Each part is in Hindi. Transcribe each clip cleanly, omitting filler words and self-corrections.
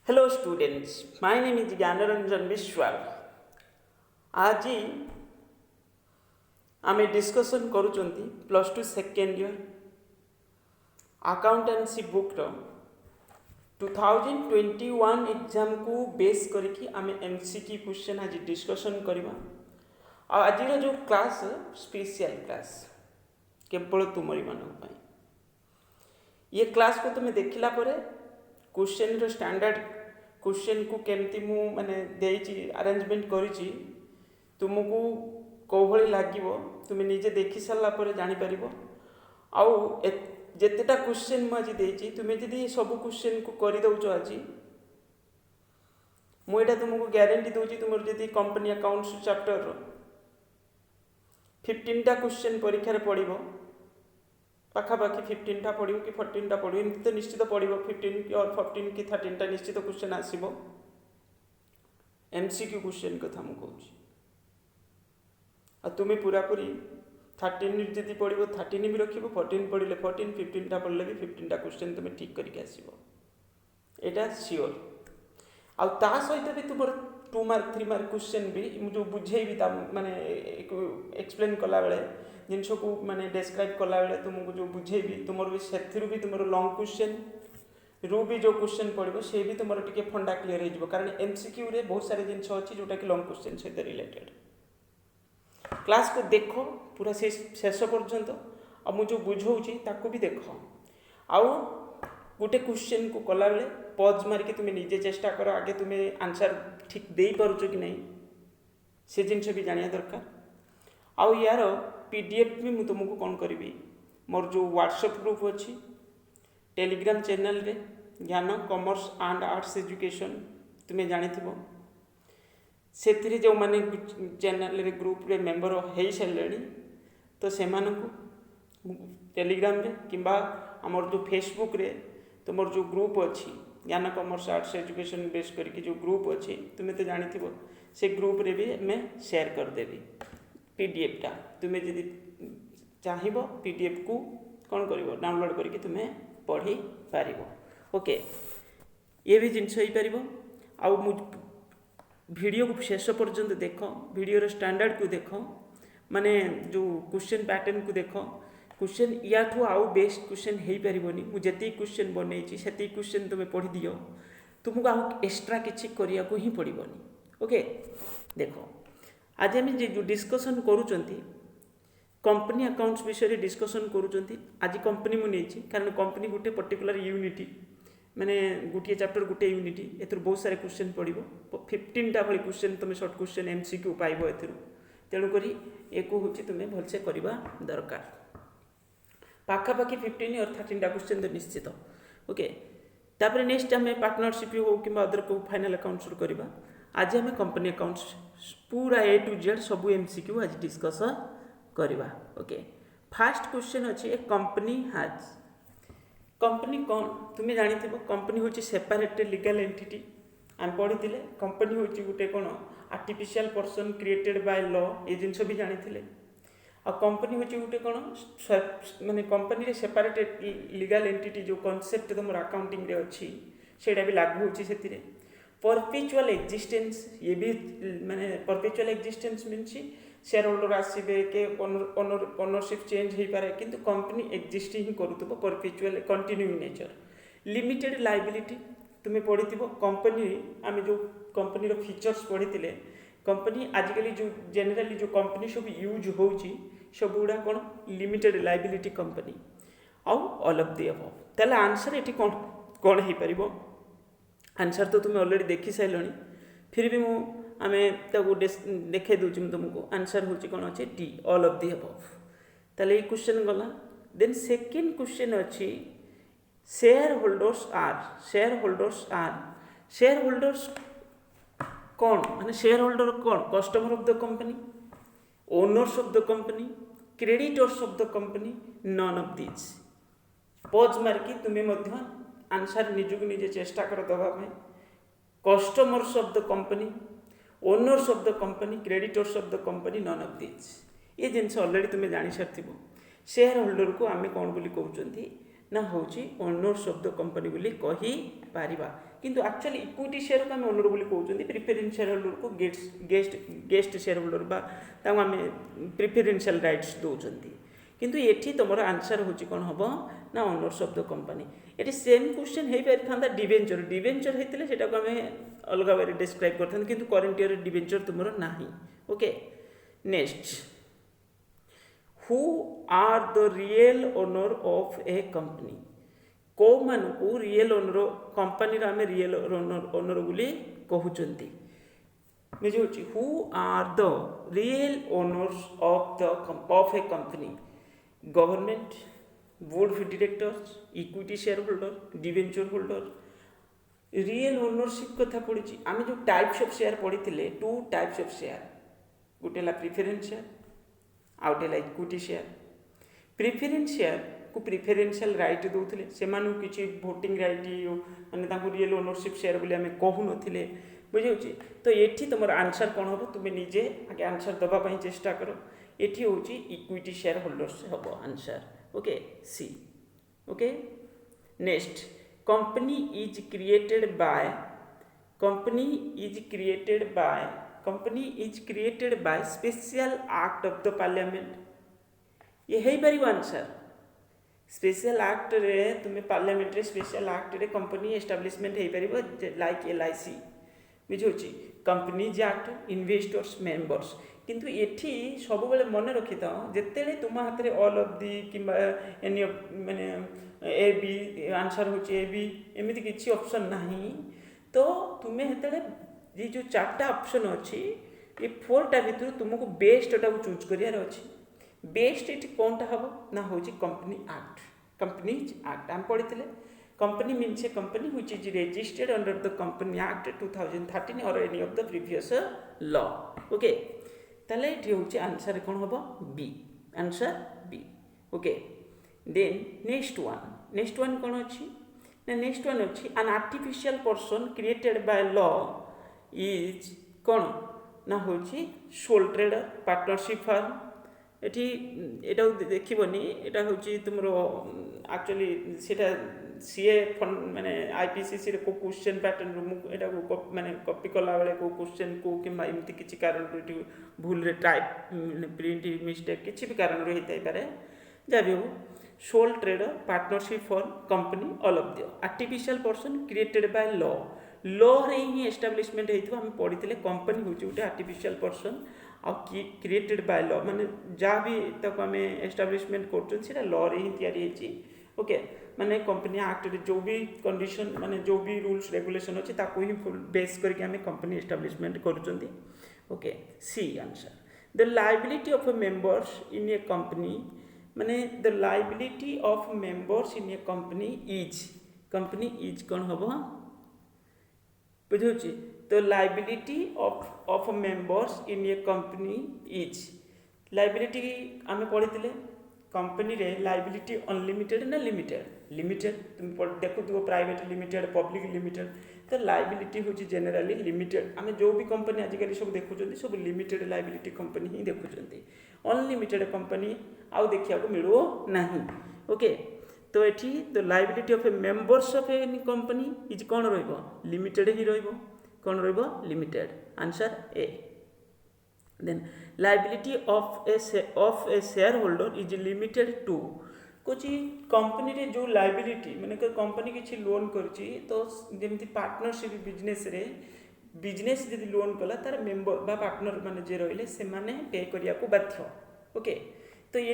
Hello students, my name is Gyanaranjan Vishwal. आज आमे डिस्कशन करूचंती plus two second year accountancy book रो 2021 एग्जाम को बेस करके आमे एमसीक्यू क्वेश्चन आज डिस्कशन करबा। आज जो क्लास स्पेशल क्लास केवल तुमरी मानक पाई। ये क्लास को तुम देखला परे क्वेश्चन रो स्टैंडर्ड क्वेश्चन को केमती मु माने देइची अरेंजमेंट करिची तुमको कोभली लागिवो तुम निजे देखि सारला परे जानि परिबो। आउ जेतेटा क्वेश्चन मु आज देइची तुम जदि सब क्वेश्चन को करि दउचो आज मु एटा तुमको गारंटी दउची तुमर जदि कंपनी अकाउंट्स चैप्टर रो 15टा क्वेश्चन परीक्षा रे पड़िबो पाखापाखि 15टा पड़ो कि 14टा पड़ो एमती तो निश्चित पड़ो 15 कि और 14 कि 13टा निश्चित क्वेश्चन आसो एमसीक्यू क्वेश्चन कथा मुझे कहूँ। तुम्हें पूरापूरी 13 जदि पड़ो 13 भी रख 14 पढ़ले 14 15टा पढ़ले भी 15टा क्वेश्चन तुम्हें ठीक करके आसो एटा सियोर। आ सहित भी तुम 2 मार्क 3 मार्क क्वेश्चन भी जो बुझेबी माने एक्सप्लेन कला बेले जिनस को माने डिस्क्राइब कला बेले तुमको जो बुझेबी तुम भी से भी तुम लॉन्ग क्वेश्चन रू भी जो क्वेश्चन पड़ो से भी तुम टे फंडा क्लीयर हो कारण एमसीक्यू रे बहुत सारे जिनस अच्छी जोटा कि लॉन्ग क्वेश्चन सहित रिलेटेड। क्लास को देख पूरा शेष पर्यंत आ मुझे बुझाऊँगी ताको भी देख आउ गोटे क्वेश्चन को कला बेले पज मारिक तुम निजे चेष्टा कर आगे तुम आंसर ठीक दे पारुच कि नहीं से जिनस भी जाना दरकार। आउ यार पीडीएफ भी मुझे तुमको कौन करी मोर जो व्हाट्सएप ग्रुप अच्छी टेलीग्राम चैनल रे ज्ञान कॉमर्स एंड आर्ट्स एजुकेशन तुम्हें जानी से जो माने चैनल रे ग्रुप रे मेंबर हो सारे तो से टेलीग्राम रे किंबा आमर जो फेसबुक रे तुम जो ग्रुप अच्छी ज्ञान कॉमर्स आर्ट्स एजुकेशन बेस करके जो ग्रुप अच्छी तुम्हें तो जानी से ग्रुप रे भी मैं शेयर करदेवी पीडीएफ टा तुम्हें जदि चाहिए पीडीएफ को कौन कर डाउनलोड करके तुम्हें पढ़ी पार। ओके ये भी जिनस हो पार आउ वीडियो को शेष पर्यंत देख वीडियो स्टैंडर्ड को देख माने जो क्वेश्चन पैटर्न को देख क्वेश्चन या आउ बेस्ट क्वेश्चन हो पारनी मुझे क्वेश्चन बनई से क्वेश्चन तुम्हें पढ़ी दियो तुमको आउ एक्स्ट्रा किसी करने को ही पड़ोनी। ओके देख आज आम जो डिस्कसन करूँच कंपनी अकाउंट्स विषय डिस्कसन करूँच आज कंपनी मुझे कारण कंपनी गोटे पर्टिकुलर यूनिटी माने गोटे चैप्टर गोटे यूनिटी एथुर बहुत सारे क्वेश्चन पड़ो 15टा भाई क्वेश्चन तुम शॉर्ट क्वेश्चन एमसीक्यू पाइब एथुर तेणुक एक हूँ तुम्हें भलसे करवा दरकार पाखापाखि 15 और 13टा क्वेश्चन तो निश्चित। ओके तापर नेक्स्ट आम पार्टनरशिप हो कि अदर को फाइनाल अकाउंट्स करवा आज आम कंपनी अकाउंट्स पूरा ए टू जेड सब एमसीक्यू आज डिस्कस करवा। ओके फास्ट क्वेश्चन अच्छे ए कंपनी हैज कंपनी कौन तुम्हें जानी कंपनी हूँ सेपरेट लीगल एंटिटी आम पढ़ी कंपनी हूँ गोटे कौन artificial person created by law ये जिनस भी जानी आ कंपनी हूँ गोटे कौन माने कंपनी रे सेपरेट लीगल एंटिटी जो कॉन्सेप्ट तुम अकाउंटिंग रे अच्छी सेटा भी लागू होची सेतिरे। परपेचुअल एक्जिस्टेंस ये भी माने perpetual existence means share holder आसबे के ओनरशिप चेंज हो पारे किंतु कंपनी एक्जिस्ट ही करूँ perpetual continuing nature. Limited liability तुम्हें पढ़ी कंपनी आम जो कंपनी रो फीचर्स पढ़ी कंपनी आजिकल जो जेनेराली जो कंपनी सब यूज हो सब गुड़ा कौन लिमिटेड लायबिलिटी कंपनी आउ ऑल ऑफ द अबव ताले आंसर ये कौन कौन हो पार आंसर तो तुम्हें ऑलरेडी देखी सारे फिर भी मु आम देखे दूसरी तुमको आंसर हूँ कौन अच्छे D all of the above ताले ये क्वेश्चन गला। देन सेकेंड क्वेश्चन अच्छी share holders are shareholders कौन माने शेयर होल्डर कौन customer of the company owners of the company creditors of the company none of this pause मार्की तुम्हें आंसर निजुक निजे चेष्टा कर दवाई customers of the company owners of the company creditors of the company none of this ये जिनस ऑलरेडी तुम्हें जानी सारी शेयर होल्डर को आम कौन बोली कहते ना होची ओनर्स ऑफ द कंपनी बोली कही पारिबा किंतु एक्चुअली इक्विटी शेयर को हम ओनर बोली कहउछंती प्रिफरेंस शेयर होल्डर को गेस्ट शेयर होल्डर बा ताको हम प्रिफरेंशियल राइट्स दउछंती किंतु एठी तुमर आंसर होची कोन हबो ना ओनर्स ऑफ द कंपनी एठी सेम क्वेश्चन हे पारि थांदा डिवेंचर हेतिले सेटा को हम अलग वे डिस्क्राइब करथन किंतु करंट ईयर डिवेंचर तुमर नाही okay next who are the real owner of a company को मान को रियल ओनर कंपनी रा में रियल ओनर बोली कहउचंती बुझुची who are the real owners of a company government board of directors equity share holder debenture holder real ownership कथा पड़ी आम जो टाइप्स ऑफ शेयर पढ़ी टू टाइप्स ऑफ शेयर गोटे प्रिफरेंस शेयर आउ गोटे इक्विटी शेयर प्रिफरेंस शेयर को प्रिफरेंशियल राइट दौले से किसी भोटिंग राइट माने रियल ओनरशिप शेयर बोली आम कहू नी बुझे तो ये तुम आंसर कौन हम तुम्हें निजे आगे आंसर दवाई चेष्टा कर ये हूँ इक्विटी शेयर होल्डर्स हम answer okay C okay next company is created by special act of the parliament ये है पार आंसर स्पेशल एक्ट रे तुम्हें पार्लियामेंट रे स्पेशल एक्ट रे कंपनी एस्टाब्लिशमेंट हो पार लाइक LIC बुझे कंपनीज एक्ट इन्वेस्टर्स मेंबर्स किंतु एठी सब बेले मन रखी था जिते तुम हाथ में ऑल ऑफ दी कि एनी माने ए बी आंसर होची ए बी एमती किसी ऑप्शन नहीं तो तुम्हें हेतले ये जो चार्टा ऑप्शन अच्छी ये 4टा भितर तुमको बेस्टा को चूज करियार अच्छी बेस्ट ये कौनटा हम ना हूँ कंपनीज एक्ट आम पढ़ी company means a company which is registered under the company act 2013 और any of the previous law okay ताले ये हूँ आंसर कौन हम B answer B okay then next one कौन अच्छी ना नेक्स्ट वन अच्छी an artificial person created by law is कौन ना हूँ सोल ट्रेडर पार्टनरशिप फार्म एटी एटा देखबनी एटा होची तुमरो एक्चुअली सेटा सीए माने आईपीसीसी रे को क्वेश्चन पैटर्न रो एटा को माने कॉपी कला बेले को क्वेश्चन को कि एमती किछि कारण रो भूल रे टाइप प्रिंट मिस्टेक किछि भी कारण रो हेतै पारे जाबे हो sole trader partnership firm company all of the artificial person created by law रे ही एस्टैब्लिशमेंट हेतु हम पढ़ितले कंपनी होची उटे आर्टिफिशियल पर्सन आ क्रिएटेड बाय लॉ माने जहाँ भी तक आम एस्टाब्लिशमेंट कर लॉ रे ही तैयारी ओके माने कंपनी एक्ट जो भी कंडीशन माने जो भी रूल्स रेगुलेशन अच्छी ताको ही बेस करके आम कंपनी एस्टाब्लिशमेंट करुँच okay C answer the liability of members in a company माने the liability of members in a company is कौन हम बुझे the liability of members in a company is liability आमे पढ़ी कंपनी रे लायबिलिटी अनलिमिटेड ना लिमिटेड तुम देखु तो प्राइवेट लिमिटेड पब्लिक लिमिटेड तो लायबिलिटी हूँ जेनेराली लिमिटेड आमे जो भी कंपनी आजिकल सब देखुं सब लिमिटेड लायबिलिटी कंपनी ही देखुं अनलिमिटेड कंपनी आउ देखा मिलू ना ओके तो ये the liability of a members of a company is कौन लिमिटेड ही कौन limited answer A then liability of a shareholder is limited to कुछ कंपनी रे जो लायबिलिटी माने कंपनी किसी लोन करची तो जमी पार्टनरशिप बिजनेस जब लोन कला तार मेंबर बा पार्टनर माने जे रहिले से माने पे करिया को बाध्य ओके तो ये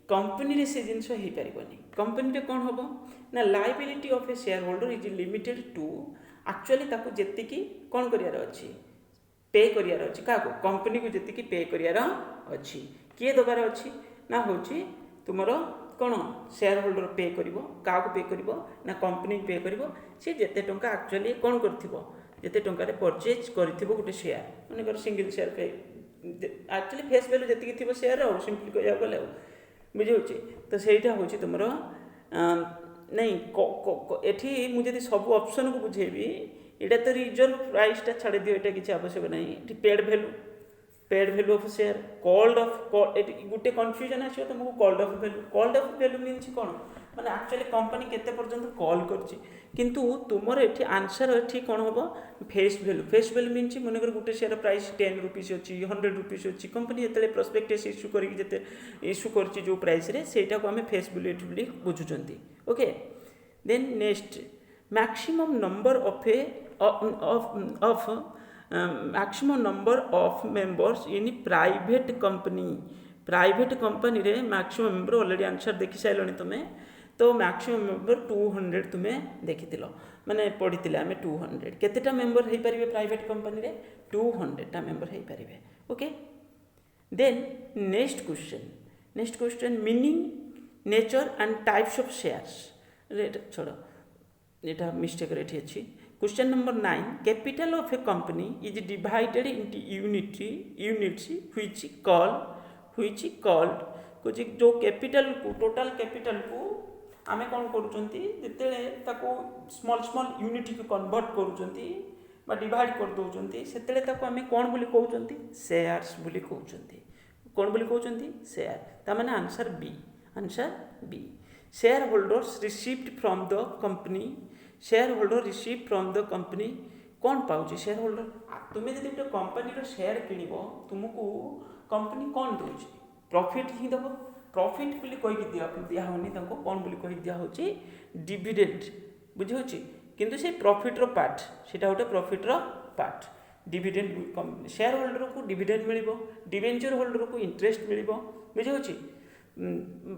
कंपनी रे से जिनस हो पारिबनी कंपनी रे कौन हम ना liability of a shareholder is limited to actually ताको जेतिकी कौन करियार अच्छी पे करियार अच्छी क्या कंपनी को जेतिकी पे करियार अच्छी किए दबार अच्छी ना होची तुमर कौन शेयर होल्डर पे करिवो क्या पे करिवो ना कंपनी पे करिवो सी जेते टंका एक्चुअली कौन करथिवो जेते टंका रे परचेज करथिवो गोटे शेयर माने सिंगल शेयर पे एक्चुअली फेस वैल्यू जेतिकी थिवो शेयर और सिंपली कहिया गले बुझे तो सहीटा हूँ तुम नहीं एठी मुझे सब ऑप्शन को बुझेबी यहाँ तो रिजर्व प्राइसटा छाड़ दियो ये किसी आवश्यक नहीं paid value of share called off गोटे कन्फ्यूजन आसो तुमको कॉल्ड ऑफ वैल्यू मीन्स कौन मैंने एक्चुअली कंपनी केते पर्यंत कॉल करछि किंतु तुमर एठी आंसर एठी कोन होबो फेस वैल्यू मीन्स मनकर गुटे शेयर प्राइस 10 रुपीस अछि 100 रुपीस अछि कंपनी एतले प्रोस्पेक्टस इश्यू करिक जते इश्यू करछि जो प्राइस रे सेटा को हमें फेस वैल्यू बुझुचंती okay then next maximum number of maximum number of members in private company रे maximum member ऑलरेडी आंसर देखि साइलनी तुमे तो मैक्सिमम मेंबर 200 तुमे देखिथिलो माने पढिथिले हमें 200 केतेटा मेंबर हेई परिबे प्राइवेट कंपनी रे 200 टा मेंबर हेई परिबे okay then next question meaning nature and types of shares रेट छोड़ो एटा मिस्टेक रेट अछि question number 9 capital of a company is divided into units which called कुछ जो कैपिटल को टोटल कैपिटल को आमे कोन करूचंती जेतेले ताको स्मॉल यूनिट को कन्वर्ट करूचंती बा डिवाइड कर दोचंती सेतेले ताको आमे कोन बोली कहउचंती शेयर्स बोली कहउचंती कोन बोली कहउचंती शेयर ता माने answer B shareholders received from the company shareholder receive from the company कौन पाउची शेयर होल्डर तुम्हें जब गोटे कंपनी शेयर किणव तुमको कंपनी कौन दूसरी प्रॉफिट ही दब प्रॉफिट बोली कहीकि दिहनी कौन बोली कही दिहूँ डिविडेंड बुझे किंतु से प्रॉफिट पार्ट सेटा गोटे profit part dividend share holder को डिविडेंड मिल डिवेंचर होल्डर को इंटरेस्ट मिल बुझे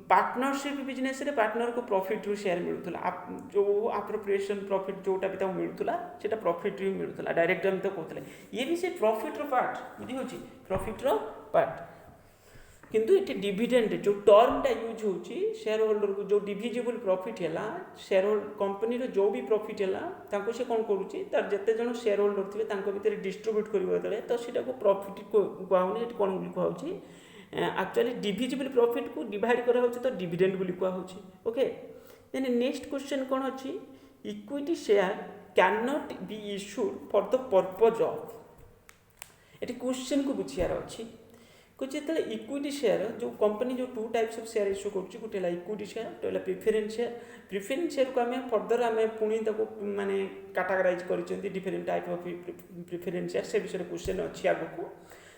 पार्टनरशिप बिजनेस रे पार्टनर को प्रॉफिट रु शेयर मिलुला जो अप्रोप्रिएशन प्रॉफिट जोटा भी मिलुला सेटा प्रॉफिट रु मिलुला डायरेक्ट हम तो कहतले ये भी से प्रॉफिट रो पार्ट बुझी होची प्रॉफिट रो पार्ट किंतु इटे डिविडेंड जो टर्मटा यूज होची शेयर होल्डर को जो डिविजिबल प्रॉफिट हैला शेयर होल्डर कंपनी रो जो भी प्रॉफिट हैला ताको से कोन करूची तार जते जण शेयर होल्डर थिबे तांको भीतर डिस्ट्रीब्यूट करबो तले तो सेटा को प्रॉफिट को गाउनी एट कोन बोली कहउची एक्चुअली डिविजिबल प्रॉफिट को डिवाइड करा होची तो डिविडेंड बोली कहउची ओके देन नेक्स्ट क्वेश्चन कोन अछि equity share can not be issued for the purpose of eighty question को बुझियार अछि कुछ जेतले इक्विटी शेयर जो कंपनी जो to types of share issue करछि गुटे ला इक्विटी शेयर तो ला प्रेफरेंस शेयर को हमें फर्दर हमें पुणी ताको माने कैटेगराइज करिसेंती different type of preference share से विषय क्वेश्चन अछि आगु को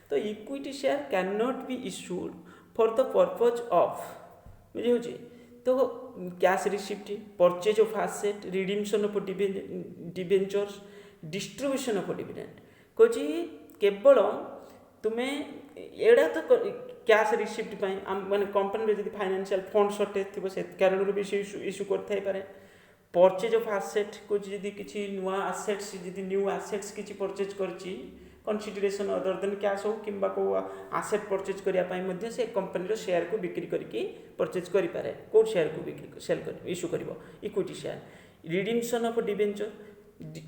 तो equity share can not be issued for the purpose of बुझे होची तो cash receipt purchase of asset redemption of debentures distribution of dividend कोची केवल तुम्हें एड़ा तो कैश रिसिप्ट माने कंपनी रे जदी फाइनेंशियल फंड शॉर्टेज थिबो से कारण भी इश्यू करथाई पारे परचेज ऑफ एसेट कुछ जदी किछि नुवा एसेट्स जदी न्यू एसेट्स किछि परचेज करछि कंसीडरेशन अदर देन कैश हो किंबा को एसेट परचेज करिया पई मध्ये से कंपनी रो शेयर को बिक्री करके परचेज करि पारे को शेयर को बिक्री सेल कर इश्यू करिवो equity share redemption of debenture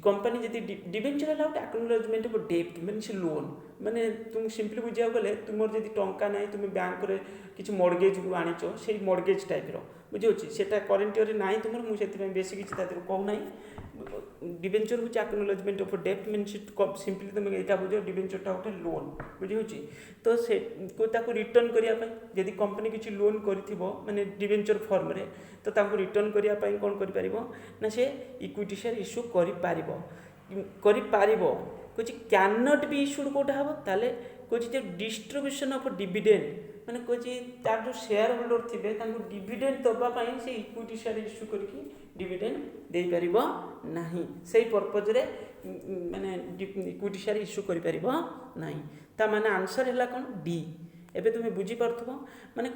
company जदी debenture allowed acknowledgement of debt माने से लोन माने तुम सिंपली बुझिया गले तुमर जदी टंका नै तुम बैंक रे किछ मॉर्गेज को आनिचो सेही मॉर्गेज टाइप रो बुझियोछि सेटा करेंट रे नै तुमर मु सेति में बेसी किछ तातिर कहू नै डिबेंचर होची acknowledgement of that means simply तुम एटा बुझो डिबेंचर टा होटे लोन बुझियोछि तो से को ताको रिटर्न करिया पई जदी कंपनी किछ लोन करिथिबो माने डिबेंचर फॉर्म रे तो ताको रिटर्न करिया पई कोन करि परिबो ना से इक्विटी शेयर इश्यू करि पारिबो कुछ कैन नॉट बी इश्यूड कोटा हबो ताले कुछ जे डिस्ट्रीब्यूशन ऑफ डिविडेंड माने कुछ तार जो शेयर होल्डर थिबे ताको डिविडेंड दबा पई से इक्विटी शेयर इश्यू करके डिविडेंड दे परिबो नाही सेही पर्पज रे माने इक्विटी शेयर इश्यू करि परिबो नाही ता माने आंसर हैला कोन डी एबे तुमे बुझी परथबो माने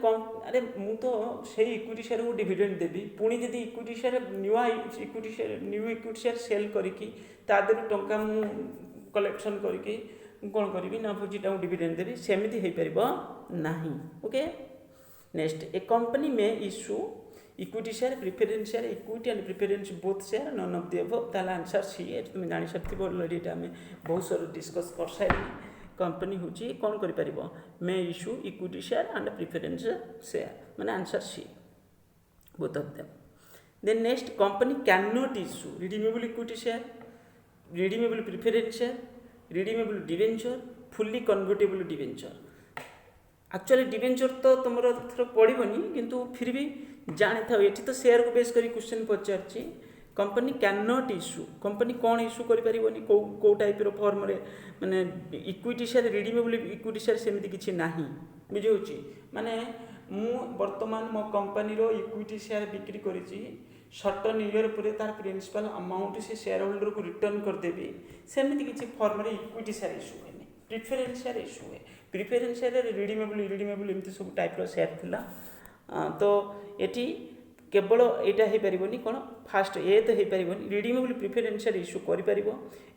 अरे मु तो सेही इक्विटी शेयर को डिविडेंड देबी पुणी जदी equity share new equity share sale करके ता देर टंका मु कलेक्शन करके कौन करी ना बुझीटा डिविडेंड देवी सेमती हो पार ना ओके नेक्स्ट ए कंपनी में issue equity share preference share equity and preference both share none of the above ताला आंसर सी तुम जानि सकथिबो ऑलरेडी एटा हमें बहुत सारा डिस्कस कर सारी कंपनी होची कौन करि परिबो में issue equity share and preference share माने answer C both of them then next company cannot issue redeemable equity share redeemable preference share redeemable debenture fully convertible debenture actually debenture तो तुम थोड़ा पड़ोनी किंतु फिर भी जानी था ये तो शेयर को बेस कर क्वेश्चन पचार company cannot issue company कौन इश्यू करें कौ टाइप फॉर्म रे माने equity share redeemable equity share सेमती किसी ना बुझे माने मु वर्तमान मो कंपनी रो इक्विटी शेयर बिक्री करी सर्टन इयर पर तार प्रिंसिपल अमाउंट से शेयर होल्डर को रिटर्न करदेवी सेमती किसी फॉर्म रे इक्विटी शेयर इश्यू है प्रिफरेन्स शेयर इश्यू है प्रिफरेन्स शेयर रिडीमेबल एमती सब टाइप शेयर थिला तो ये केवल यहाँ हो पारनि कौन फास्ट ए तो हो पारनि रिडीमेबल प्रिफरेन्स शेयर इश्यू कर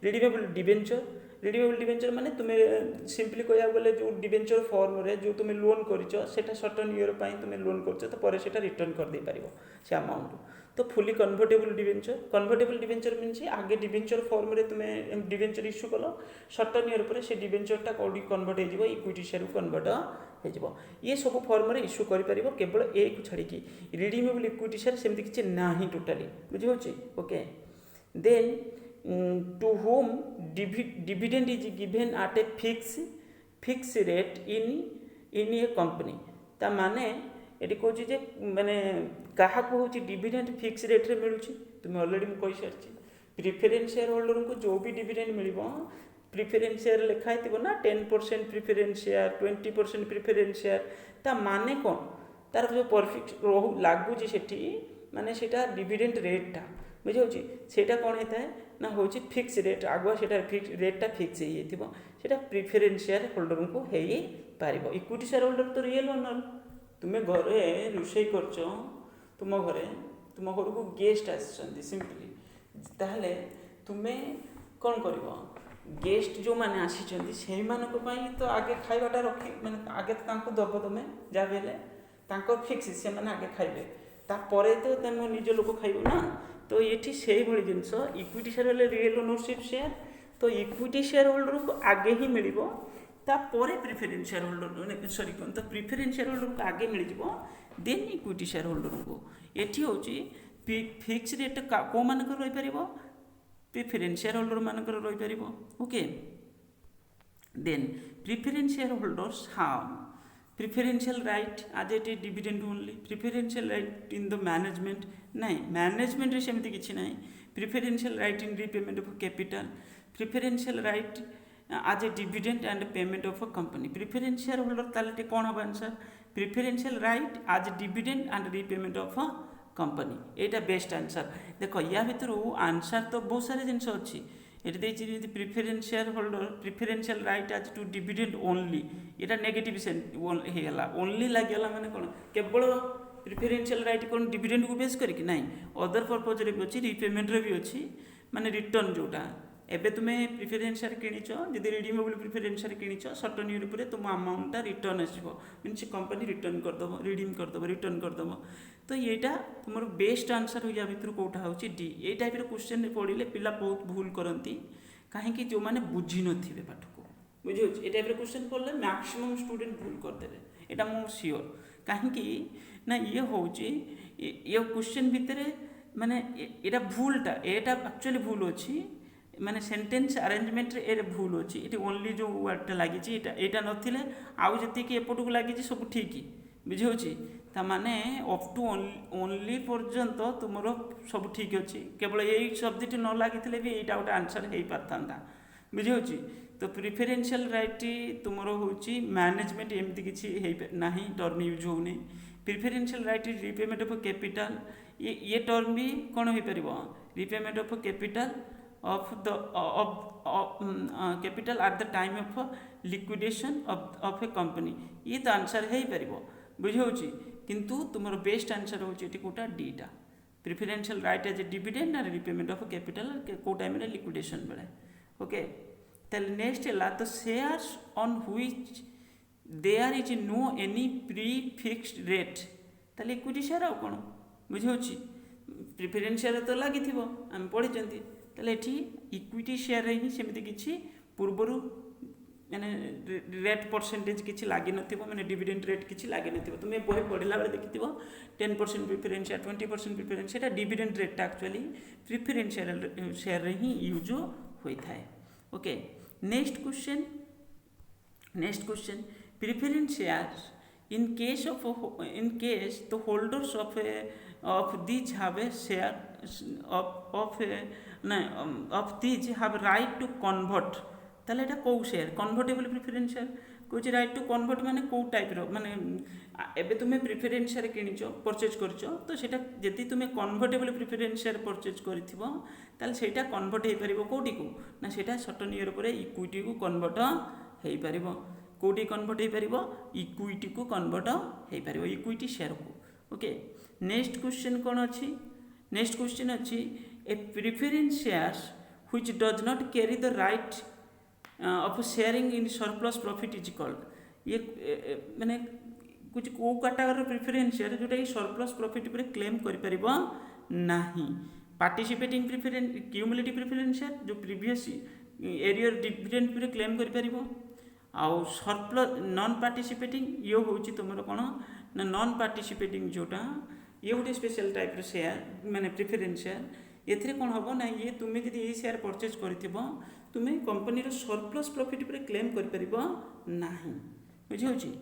रिडीमेबल डिबेंचर माने तुम्हें सिंपली कह गले जो डिबेंचर फॉर्म रे जो तुम्हें लोन कर सर्टन इयर तुम्हें लोन कर तो पर से रिटर्न कर दे पार से अमाउंट तो फुली कन्वर्टेबल डिबेंचर मीन्स आगे डिबेंचर फॉर्म रे तुम्हें डिबेंचर इश्यू कल सर्टन इयर पर से डिबेंचरटा कौटी कन्वर्ट हो इक्विटी शेयर कन्वर्ट हो ये सब फॉर्म रे इश्यू कर केवल ए को छाड़ी रिडीमेबल इक्विटी शेयर सेमती किसी ना ही टोटाली बुझे okay then to whom dividend is given at a fix rate in a company ता माने ये कहे माने क्या हूँ डिविडेंड फिक्स रेट रे मिलूँ तुम्हें अलरेडी मुझे कही सारी प्रिफरेन्स शेयर होल्डर को जो भी डिविडेंड मिल प्रिफरेन्स शेयर लिखाई थी ना 10% प्रिफरेन्स शेयर 20% प्रिफरेन्स शेयर ता माने कौन तार जो परफेक्ट लगुच से माने सेटा डिविडेंड रेटा बुझे सेटा कौन होता है ना हूँ फिक्स रेट आगुआ से रेटा फिक्स होता प्रिफरेन्स शेयर होल्डर को हो पार इक्विटी शेयर होल्डर तो रियल ओनर तुम्हें घरे रोषे कर तुम घर को गेस्ट आसछन्ति सिंपली ताहले तुम्हें कौन कर गेस्ट जो मैंने आसी से तो आगे खाइबाटा रखी माने आगे तो दब तुम्हें जहाँ भी हेले फिक्स से मैंने आगे खाइबे तापर तो तुम निज लोक खाइब ना तो ये से भाई जिनस इक्विटी शेयर हेल्ले रियल ओनरशिप शेयर तो इक्विटी शेयर होल्डर को आगे ही मिल तापर प्रिफरेन्स शेयर होल्डर सॉरी तो प्रिफरेन्स शेयर होल्डर को आगे मिल देन इक्विटी शेयर होल्डर को ये हूँ फिक्स रेट कौ मान रही प्रिफरेन्स शेयर होल्डर मान रही पार okay then preference share holders have preferential right as a dividend only preferential right in the management नहीं मैनेजमेंट सेमती किसी ना preferential right in repayment of capital preferential right as a dividend and payment of a company preference share holder ताले कौन हम answer preferential right as dividend and repayment of a company एटा बेस्ट आंसर देख या भर आंसर तो बहुत सारे जिनस अच्छी ये प्रिफरेन्स शेयर होल्डर प्रिफरेन्शियल राइट आज टू डिविडेंड ओनली यहाँ नेगेटिव होगा ओनली लगे मैंने कौन केवल प्रिफरेन्शियल राइट कौन डिविडेंड को बेस करके ना अदर पर्पज भी अच्छी रिपेमेंट भी अच्छी माने रिटर्न जोटा एबे तुम्हें प्रिफरेन्स शेयर किनीच जब रिडीमेबल प्रिफरेन्स शेयर किनीच सर्टन ईयर पर तुम अमाउंटा रिटर्न आसो मीनस कंपनी रिटर्न करदेव रिडीम करदेव रिटर्न करदेव तो यहाँ तुम बेस्ट आंसर या भर कौटा हूँ डी ये टाइप क्वेश्चन पढ़े पिला बहुत भूल करती कहीं जो मैंने बुझी नथिबे पाठ को बुझे ये टाइप क्वेश्चन पढ़ले मैक्सिमम स्टूडेंट भूल करदे यहाँ मुझे सियोर कहीं ना ये हूँ ये क्वेश्चन भितर माने यहाँ भूलटा यहाँ एक्चुअली भूल अच्छी माने सेंटेंस अरेंजमेंट रे भूल अच्छी ये ओनली जो वर्डटा लगी यहाँ नथिले आउ जी एपट को लगी सब ठीक बुझे ताने अप टू ओनली पर्यंत तुम सब ठीक अच्छे केवल यही सब्जेक्ट न लगी भी यहाँ गोटे आंसर हो पारता बुझे तो प्रिफरेन्शियल राइट तुम हूँ मैनेजमेंट एमती किसी ना टर्म यूज होनी preferential right repayment of capital ये टर्म भी कौन हो पार repayment of capital of the capital at the time of liquidation of a company ये तो आंसर है पार बुझे किंतु तुम बेस्ट आंसर हूँ ये कौटा डीटा preferential right as a dividend और रिपेमेंट ऑफ कैपिटल कौ टाइम लिक्विडेशन बेले ओके ताले नेक्स्ट है तो shares on which there is no any pre fixed rate ताले इक्विटी शेयर आउ कौन बुझे प्रिफरेन्स शेयर तो लगी आम पढ़ी ताले इक्विटी शेयर ही सेमती किसी पूर्वर मैंने रेट परसेंटेज किसी लगी मैंने डिविडेंड रेट किसी लगी तुम्हें बही पढ़ला बेले देखी 10% preference share 20% preference share dividend रेटा एक्चुअली प्रिफरेन्स शेयर ही यूज होता है okay next question preference shares in case the holders of these have a share of these have right to convert তাহলে এটা কেউ শেয়ার কনভর্টেবল প্রিফরেন্স শেয়ার কହୁଛି রাইট টু কনভর্ট মানে কেউ টাইপর মানে এবে তুমি প্রিফরেন্স শেয়ার কিনিছ পরচেজ করছ তো সেটা যদি তুমি কনভর্টেবল প্রিফরেন্স শেয়ার পরচেজ করিথিব তাহলে সেইটা কনভর্ট হয়ে পারিব কোটিকু না সেটা সর্টন ইয়ার পরে ইকুইটি কু কনভর্ট হয়ে পারিব কোটি কনভর্ট হয়ে পারিব ইকুইটি কু কনভর্ট হয়ে পারিব ইকুইটি শেয়ার কু ওকে নেক্সট क्वेश्चन কোন আছে নেক্সট क्वेश्चन আছে a preference shares which does not carry the right of sharing in surplus profit is called ये माने कुछ को कैटेगरी प्रेफरेंस शेयर जोटा कि सरप्लस प्रॉफिट पर क्लेम कर परिबो नाही participating preference cumulative preference share जो प्रीवियस एरियर डिविडेंड पर क्लेम कर परिबो आ सरप्लस नॉन पार्टिसिपेटिंग ये होची तुमरो कोन ना नॉन पार्टिसिपेटिंग जोटा ये गोटे स्पेशल टाइप रो शेयर माने प्रेफरेंस शेयर एथिरे कोन हबो ना ये तुमे जदि ए शेयर परचेज करथिबो तुमे कंपनी रो सरप्लस प्रॉफिट पर क्लेम कर परिबो नाही बुझी होची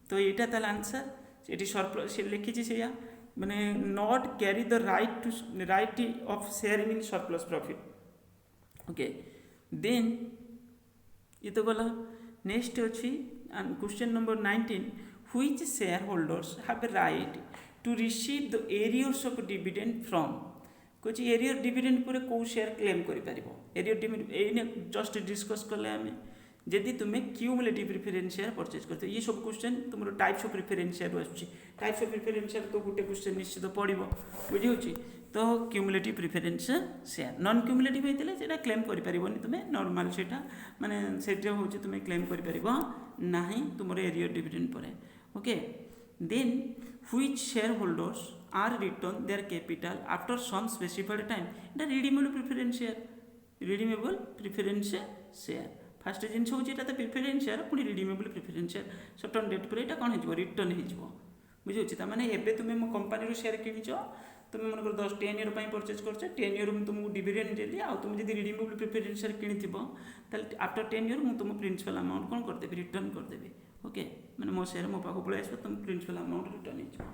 तो एटा ताल आंसर एटी सरप्लस से लिखी छी सेया माने not carry the right of sharing in surplus profit okay then ये तो बोला नेक्स्ट अछि question number 19 which share holders have right to receive the arrears of dividend from कुछ एरियर डिविडेंड पर को शेयर क्लेम करि परिबो एरियर डिविडेंड एने जस्ट डिस्कस करले हमें जदि तुम्हें क्यूमुलेटिव प्रेफरेंस शेयर परचेज करते ये सब क्वेश्चन तुम टाइप्स ऑफ प्रेफरेंस शेयर आछी टाइप्स ऑफ प्रेफरेंस शेयर तो गोटे क्वेश्चन निश्चित पड़ो बुझी होची तो cumulative preference share non cumulative होइतले सेटा क्लेम करि परिबोनी तुमे नॉर्मल सेटा माने सेटा होची तुमे क्लेम करि परिबो नाही तुमरो एरियर डिविडेंड परे okay then which share holders are return their capital after some specified time it redeemable preference share redeemable preference share first जिनस हूँ तो प्रिफरेंस शेयर पुणी redeemable preference share certain date पर यहाँ कौन हो रिटर्न हो बुझे ताने एबे तुम मो कंपनी शेयर किनिच तुम मन 10 ईयर परचेज कर 10 ईयर तुमको डिविडेंड देली आ तुम जब रिडीमेबल प्रिफरेंस शेयर किनी आफ्टर 10 ईयर मुझे तुम प्रिंसिपल अमाउंट कौन करदेवी रिटर्न करदेवी ओके मैंने मो शेयर मो पाख पलि आस तुम प्रिंसिपल अमाउंट रिटर्न हो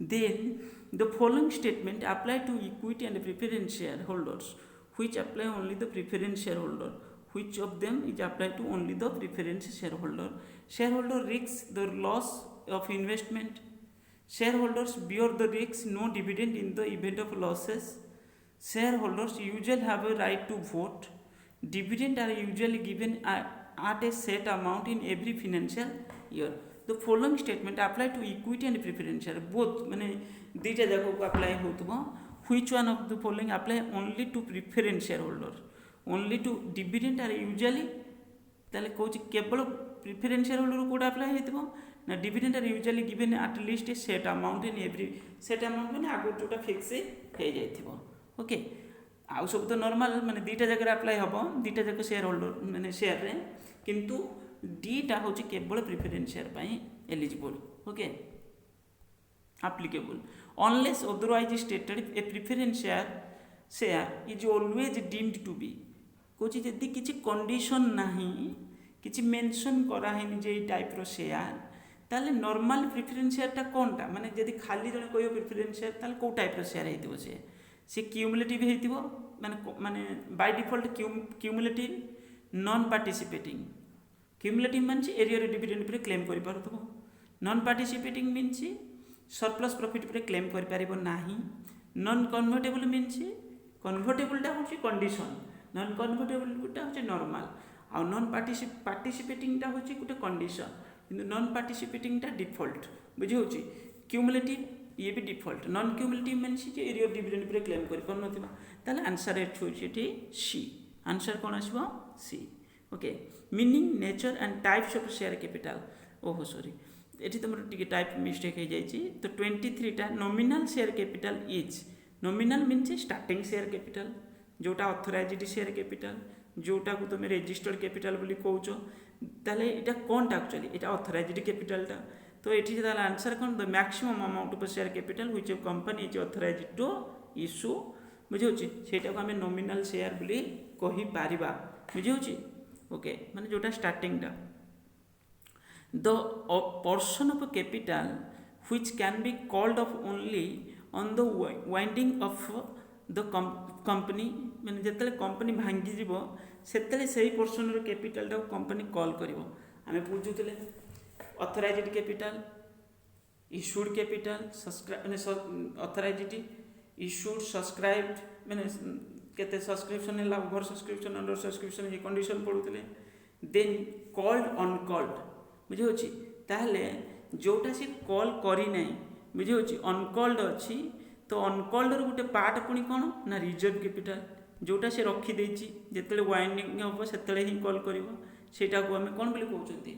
then the following statement apply to equity and preference shareholders which apply only the preference share holder which of them is applied to only the preference shareholder shareholder risks the loss of investment shareholders bear the risk no dividend in the event of losses shareholders usually have a right to vote dividend are usually given at a set amount in every financial year the following statement apply to equity and preference share both माने दीटा जाको apply होतबो which one of the following apply only to preference shareholder only to dividend are usually ताले कहूँ केवल प्रिफरेंस शेयर होल्डर कोड अप्लाई होइतबो ना dividend are usually given at least a set amount in every set amount माने आगो जोटा फिक्स हो जाइथिबो ओके आउ सब तो नॉर्मल माने दीटा जगह अप्लाई हबो दीटा जगह शेयर होल्डर माने शेयर रे किंतु डीटा होची केवल प्रिफरेंस शेयर पई eligible okay applicable unless otherwise stated a preference share is always deemed to be कौच जदि किसी कंडीशन नहीं किसी मेंशन कराही जे टाइप रो शेयर ताले नॉर्मल प्रिफरेंस शेयरटा कोनटा माने जदि खाली जने कहयो प्रिफरेंस शेयर ताले को टाइप रो शेयर हेतिबो से क्यूमुलेटिव हेतिबो माने माने by default cumulative non participating cumulative मानछि एरियर डिविडेंड पर क्लेम करि पारथबो non participating means surplus profit पर क्लेम करि पारिबो नाही नॉन कन्वर्टेबल मीन्स कन्वर्टेबलटा होछि कंडीशन नॉन कन्वर्टेबलटा होछि नॉर्मल आ नॉन पार्टिसिपेटिंगटा होछि गोटे कंडीशन किंतु नॉन पार्टिसिपेटिंगटा डिफॉल्ट बुझी होछि क्यूमुलेटिव ये भी डिफॉल्ट नॉन क्यूमुलेटिव मीन्स जे एरियर डिविडेंड पर क्लेम करि पार नथिबा ताले आंसर एट होछि एठी सी आंसर कोन आसीबो C okay meaning nature and types of share capital ओहो सॉरी एठी तुमर टिके टाइप मिस्टेक हो जाइछि तो 23 टा nominal share capital is nominal means starting share capital जोटा ऑथराइज्ड शेयर कैपिटल जोटा को तुम रजिस्टर्ड कैपिटल बोली कहूच ताले एटा कोनटा एक्चुअली एटा ऑथराइज्ड कैपिटलटा तो एठी ताले आंसर कोन the maximum amount of share capital which a company is authorised to issue बुझी होची सेटा को हमें नॉमिनल शेयर बोली कहि पारिबा बुझी होची ओके माने जोटा स्टार्टिंग टा the portion of capital which can be called off only on the winding of the company ମାନେ ଯେତେବେଳେ कंपनी ଭାଙ୍ଗିଯିବ ସେତେବେଳେ ସେହି portionର କ୍ୟାପିଟାଲଟାକୁ कंपनी କଲ୍ କରିବ। ଆମେ ବୁଝୁଥିଲେ ଅଥରାଇଜ୍ଡ କ୍ୟାପିଟାଲ, ଇସ୍ୟୁଡ୍ କ୍ୟାପିଟାଲ, ମାନେ ଅଥରାଇଜ୍ଡ, ଇସ୍ୟୁଡ୍, ସବସ୍କ୍ରାଇବ୍ଡ, ମାନେ କେତେ ସବସ୍କ୍ରିପସନ୍ ହେଲା, ଓଭର ସବସ୍କ୍ରିପସନ୍, ଅଣ୍ଡର ସବସ୍କ୍ରିପସନ୍, ଏ କଣ୍ଡିସନ୍ ପଢ଼ୁଥିଲେ। ଦେନ୍ କଲ୍ଡ ଅନକଲ୍ଡ, ବୁଝିହେଉଛି। ତାହେଲେ ଯେଉଁଟା ସେ କଲ୍ କରିନାହିଁ, ବୁଝିହେଉଛି, ଅନକଲ୍ଡ ଅଛି, ତ ଅନକଲ୍ଡର ଗୋଟେ ପାର୍ଟ ପୁଣି କ'ଣ ନା ରିଜର୍ଭ କ୍ୟାପିଟାଲ, ଯେଉଁଟା ସେ ରଖିଦେଇଛି ଯେତେବେଳେ ୱାଇଣ୍ଡିଂ ହେବ ସେତେବେଳେ ହିଁ କଲ୍ କରିବ, ସେଇଟାକୁ ଆମେ କ'ଣ ବୋଲି କହୁଛନ୍ତି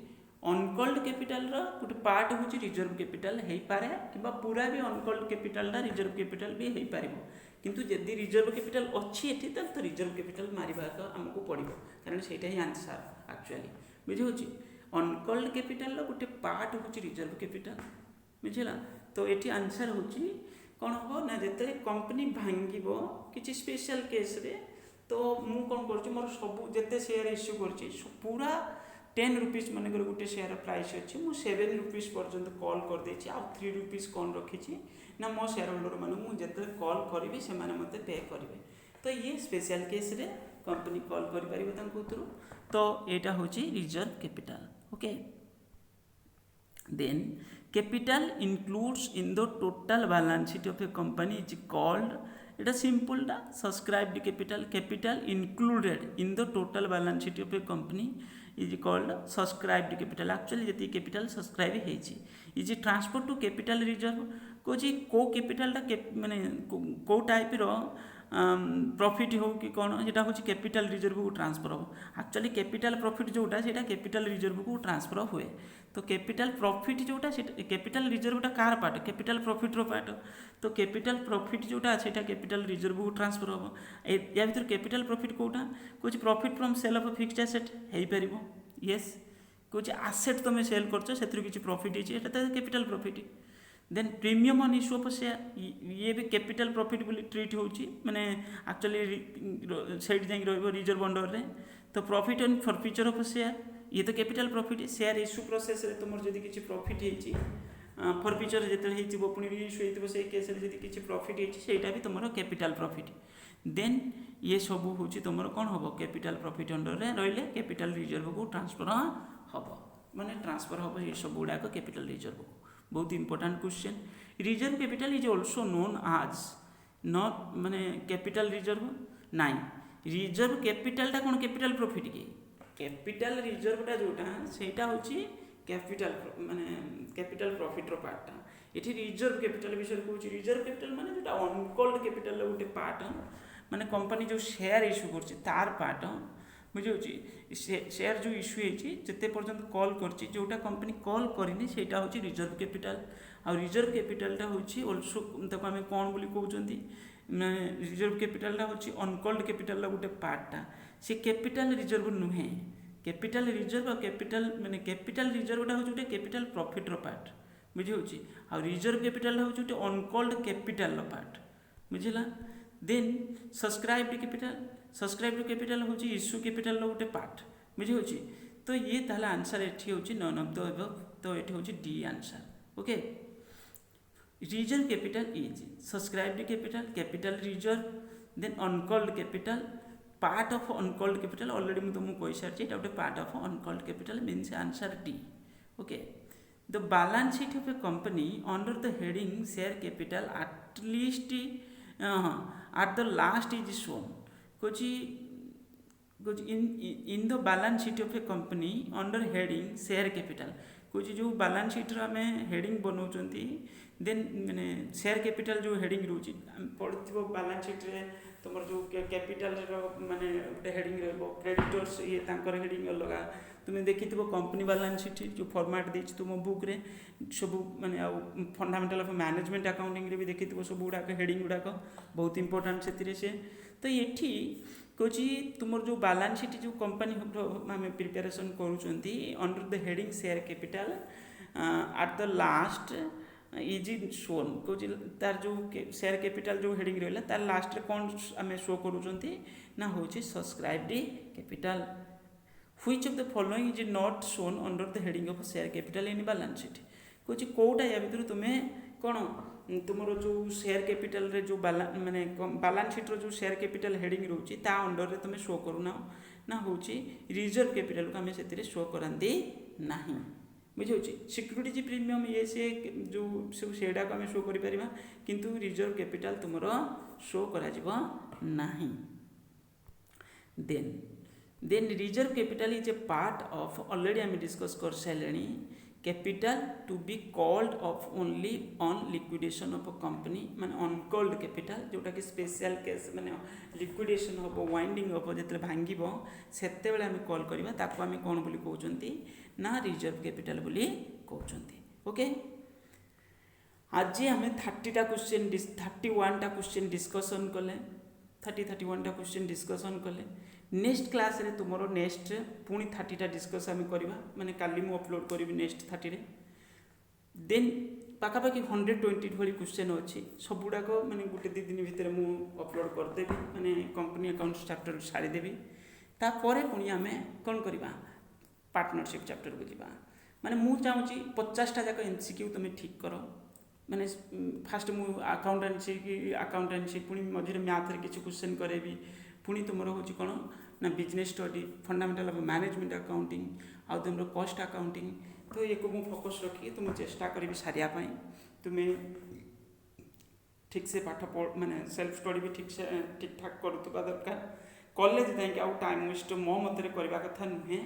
ଅନକଲ୍ଡ କ୍ୟାପିଟାଲର ଗୋଟେ ପାର୍ଟ ହେଉଛି ରିଜର୍ଭ କ୍ୟାପିଟାଲ ହେଇପାରେ, କିମ୍ବା ପୁରା ବି ଅନକଲ୍ଡ କ୍ୟାପିଟାଲଟା ରିଜର୍ଭ କ୍ୟାପିଟାଲ ବି ହେଇପାରିବ। କିନ୍ତୁ ଯଦି ରିଜର୍ଭ କ୍ୟାପିଟାଲ ଅଛି ଏଠି ତାହେଲେ ତ ରିଜର୍ଭ କ୍ୟାପିଟାଲ ମାରିବା ଆମକୁ ପଡ଼ିବ, କାରଣ ସେଇଟା ହିଁ ଆନ୍ସର ଆକ୍ଚୁଆଲି, ବୁଝିହେଉଛି। ଅନକଲ୍ଡ କ୍ୟାପିଟାଲର ଗୋଟେ ପାର୍ଟ ହେଉଛି ରିଜର୍ଭ କ୍ୟାପିଟାଲ, ବୁଝିଲା। ତ ଏଠି ଆନ୍ସର ହେଉଛି କ'ଣ ହେବ ନା ଯେତେବେଳେ କମ୍ପାନୀ ଭାଙ୍ଗିବ କିଛି ସ୍ପେଶାଲ କେସ୍ରେ, ତ ମୁଁ କ'ଣ କରୁଛି ମୋର ସବୁ ଯେତେ ସେୟାର ଇସ୍ୟୁ କରିଛି ପୁରା 10 रुपीज मनकर गोटे शेयर प्राइस अच्छी मुझे 7 रुपीज पर्यंत कॉल कर देछि, आ 3 रुपीज कौन रखी ना मो शेयर होल्डर मान जिते कॉल करी से मत पे करेंगे। तो ये स्पेशल केस रे कंपनी कॉल कर थ्रू, तो यहाँ हूँ reserve capital. Okay, then capital includes in the total balance sheet of a company is called, इटा सिंपल टा subscribed capital, capital included in the total balance sheet of a company is called subscribed capital. Actually जी capital subscribe is transfer to capital reserve कौन को कैपिटलटा माने को टाइप रो प्रॉफिट हो कि कौन यहाँ हूँ कैपिटल रिजर्व को ट्रांसफर हो। एक्चुअली कैपिटल प्रॉफिट जोटा से कैपिटल रिजर्व को ट्रांसफर हुए, तो कैपिटल प्रॉफिट जोटा से कैपिटल रिजर्वटा कार पार्ट कैपिटल प्रॉफिट रो पार्ट, तो कैपिटल प्रॉफिट जोटा से कैपिटल रिजर्व को ट्रांसफर हम। या भर कैपिटल प्रॉफिट कौटा कौन profit from sale of fixed asset हो पार, येस कौन आसेट तुम सेल कर प्रॉफिट है capital profit. Then premium on issue of share ये भी कैपिटल प्रॉफिट बोली ट्रीट होची, माने एक्चुअली सेट जाए रिजर्व अंडर रे। तो profit on forfeiture of share ये तो capital profit, share issue process रे तुम जदि किसी प्रॉफिट होची फॉरफीचर जो पुणी इश्यू होती से केस जदि किसी प्रॉफिट होची सेटा भी तुम कैपिटल प्रॉफिट। देन ये सब हूँ तुम कौन हम कैपिटल प्रॉफिट अंडर रे रहिले कैपिटल रिजर्व को ट्रांसफर हम, माने ट्रांसफर हम ये सब गुड़ाक कैपिटल रिजर्व को। बहुत important question. Reserve capital is also known as not माने कैपिटल रिजर्व नाइन, रिजर्व कैपिटलटा कौन कैपिटल प्रॉफिट की कैपिटल रिजर्वटा जोटा सेटा होची कैपिटल माने कैपिटल प्रॉफिट रो पार्टा। ये रिजर्व कैपिटल विषय कहूँ, रिजर्व कैपिटल माने जोटा अनकॉल्ड कैपिटल गोटे पार्ट, माने कंपनी जो शेयर इश्यू कर तार पार्ट, बुझे शेयर जो इश्यू होते पर्यंत कॉल कर जोटा कंपनी कॉल करनी सेटा हूँ रिजर्व कैपिटल। आ रिजर्व कैपिटलटा हूँ ऑल्सो ताको आमे कौन बोली कहउचंती रिजर्व कैपिटलटा हूँ अनकॉल्ड कैपिटल गोटे पार्टा, से कैपिटल रिजर्व नुहे। कैपिटल रिजर्व और कैपिटल माने कैपिटल रिजर्वटा हूँ गोटे कैपिटल प्रॉफिट रो पार्ट, बुझे आ रिजर्व कैपिटल हूँ गोटे अनकॉल्ड कैपिटल पार्ट, बुझला। Then subscribed capital, subscribed capital हूँ इश्यू कैपिटल गोटे पार्ट, बुझे। तो ये ताला आंसर एठी होची नन ऑफ द अबव, तो एठी होची D answer. Okay, reserve capital is subscribed capital, capital reserve, then uncalled capital, part of uncalled capital. Already मैं तुमको कहि सारछि एटा गोटे part of uncalled capital means answer D. Okay, the balance sheet of a company under the heading share capital at least at the last is shown, कुछ in the balance sheet of a company under heading share capital, कुछ जो बैलेंस शीट आम हेडिंग बनाऊँच देन मैंने शेयर कैपिटल जो हेडिंग रोचे पढ़ो बैलेंस शीट रे तुम जो कैपिटल माने गोटे हेडिंग क्रेडिटर्स ये तांकर हेडिंग अलग, तुम्हें देखी कंपनी बैलेंस शीट जो फॉर्मेट देछि तुम बुक रे सब माने आ फंडामेंटल ऑफ मैनेजमेंट अकाउंटिंग रे भी देखी सब गुड़ाक हेडिंग गुड़ाक बहुत इंपोर्टेंट से। तो ये कौच तुम जो बैलेंस शीट जो कंपनी आम प्रिपेरेसन करुँच under the heading share capital at the last is shown, कौच तार जो शेयर कैपिटल जो हेडिंग रहा तार लास्ट रे कौन आम शो करुँच ना हूँ subscribed capital which of the following is not shown under the heading of share capital in balance sheet कौच कौटा या भितर तुम्हें कौन तुमर जो शेयर कैपिटल रे जो माने बैलेंस शीट रो जो शेयर कैपिटल हेडिंग रोची ता अंडर रे तुम शो करूना ना होची रिजर्व कैपिटल को आम से शो कराती ना बुझे सिक्यूरीटी प्रीमियम ये से जो सब सेटा को आम शो कर किंतु रिजर्व कैपिटल तुम शो करा नहीं then reserve capital is a part of already आम डिस्कस कर सारे capital to be called off only on liquidation of a company माने अनकॉल्ड कैपिटल जोटा कि स्पेशल केस माने लिक्विडेशन हम वाइंडिंग हम जो भांग से आम कॉल करवा ताको आम कौन बोली कहते ना रिजर्व कैपिटल बोली कहते ओके आज आम 30टा क्वेश्चन 31टा क्वेश्चन डिस्कसन कले 31टा क्वेश्चन डिस्कसन कले नेक्स्ट क्लास रे तुमरो नेक्स्ट पुणी 30टा डिस्कस आम करवा माने काली मु अपलोड करी नेक्स्ट 30 रे देन पाखापाखि 120 भली क्वेश्चन अच्छी सबुड़ाक माने गोटे 2 दिन भितर मु अपलोड करदेवी माने कंपनी अकाउंट चैप्टर सारीदेवी तापर पुणी आम कौन करवा पार्टनरशिप चैप्टर को जावा माने मु चाहूँगी 50टा जाक एमसीक्यू तुम ठीक कर माने फास्ट मु अकाउंटेंसी पुणी मझे मैथ रे किसी क्वेश्चन करेबी पुणी तुम हूँ कौन ना business study fundamental of management accounting आउ तुम कॉस्ट अकाउंटिंग तो ये को फोकस रखी तुम चेष्टा करी सारियापाई तुम्हें ठीक से पाठ माने सेल्फ स्टडी भी ठीक से ठीक ठाक करुवा दरकार कॉलेज जाकि आउ टाइम वेस्ट मो मत करवा कथा नुहे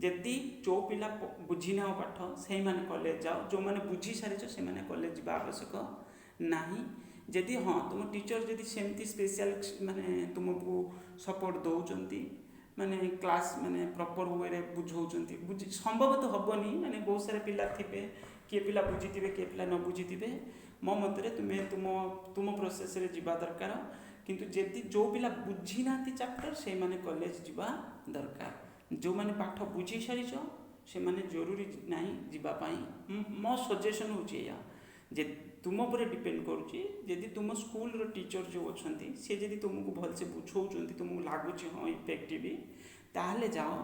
जदि जो पिला बुझी ना पाठ से माने कॉलेज जाओ जो माने बुझी सारी से माने कॉलेज जा आवश्यक नहीं जदि हाँ तुम टीचर जदि सेमती स्पेशल माने तुमको सपोर्ट दौरान माने क्लास माने प्रॉपर वे रे बुझाऊँ बुझ संभव तो हेनी माने बहुत सारे पिला थे किए पिला बुझी थे किए पिला न बुझी थे मो मतरे तुम्हें तुम तुम प्रोसेस रे जीवा दरकार किंतु जदि जो पिला बुझी ना चैप्टर से माने कॉलेज जीवा दरकार जो माने पाठ बुझी सारी से माने जरूरी नहीं जीवाई मो सजेशन होची या जे तुम पर डिपेंड करुच्ची जदि तुम स्कूल रो टीचर जो अच्छा सी जदि तुमको भलसे बुझाऊँ तुमको लगुच हाँ इफेक्टिव ताहले जाओ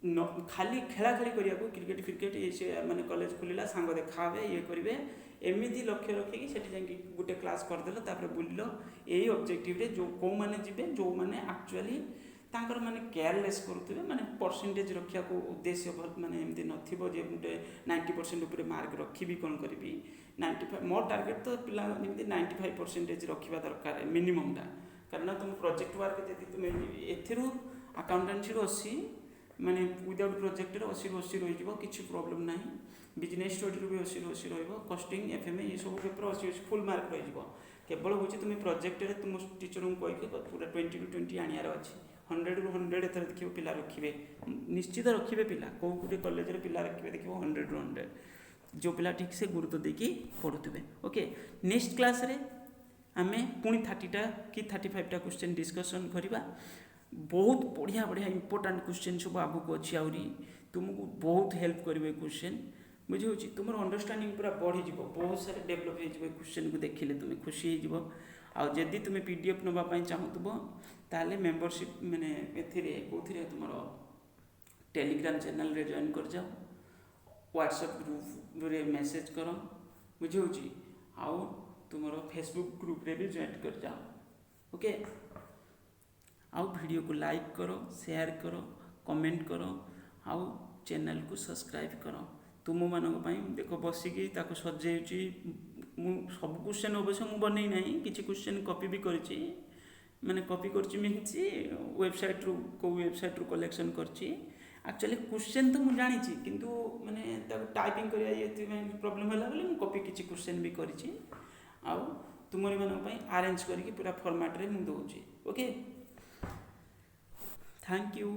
न खाली खेला खेली करिया को क्रिकेट क्रिकेट ये से माने कॉलेज खुलिला सांग देखा ये करेंगे एमती लक्ष्य रखिकी सेठी जाकि गोटे क्लास करदेल तापर बुलिल यही ऑब्जेक्टिव रे जो कौ माने जिबे जो माने एक्चुअली तांकर माने केयरलेस करुवे माने परसेंटेज रखा को उद्देश्य माने एमती नथिबो जे गोटे 90% ऊपर मार्क रखी कौन करी 95 मोर टार्गेट तो पिला 95% रखा दरकार मिनिममटा कारण तुम प्रोजेक्ट वर्क जब तुम एथिरू अकाउंटेंसी 80 माने विदाउट प्रोजेक्ट 80 रही किसी प्रॉब्लम ना बिजनेस स्टडी भी 80 कॉस्टिंग एफएमए ये सब पेपर 80 फुल मार्क रही केवल हूँ तुम प्रोजेक्ट तुम टीचर को कहीकि पूरा 20 to 20 आनियार अच्छी 100 ରୁ 100 एथर देखिए पिला रखिए निश्चित रखिए पिला कौ गोटे कॉलेज रे पिला रखिए देखिए 100 ରୁ 100 जो पिला ठीक से गुरुत्व देकी पढ़ुवे ओके नेक्स्ट क्लास रे आमे पुणी 30टा कि 35टा क्वेश्चन डिस्कसन करवा बहुत बढ़िया बढ़िया इंपोर्टेंट क्वेश्चन सब आगू अच्छी आहरी तुमको बहुत हेल्प करेंगे क्वेश्चन बुझे तुम अंडरस्टांडिंग पूरा बढ़ी बहुत सारे डेभलप हो क्वेश्चन को देखिले तुम खुशी हो जदि तुम्हें पीडीएफ नापी चाहूब ताले मेंबरशिप माने कौन तुम टेलीग्राम चैनल रे जॉइन कर जाओ व्हाट्सएप ग्रुप रे मेसेज कर बुझे आउ तुम फेसबुक ग्रुप रे भी जॉइन कर जाओ ओके आउ वीडियो को लाइक करो शेयर करो कमेंट करो आउ चैनल को सब्सक्राइब करो तुम मानक देख बसिकी सजाई सब क्वेश्चन अवश्य मुझे बनई ना कि क्वेश्चन कॉपी भी करी माने कॉपी कर मीन्स वेबसाइट रू को वेबसाइट रू कलेक्शन करची एक्चुअली क्वेश्चन तो मुझे जानी किंतु माने टाइपिंग करिया ये प्रॉब्लम है बोले कॉपी किसी क्वेश्चन भी करी आउ तुमरी मानक अरेंज करके पूरा फॉर्मेट रे मुझे दूसरी ओके थैंक यू।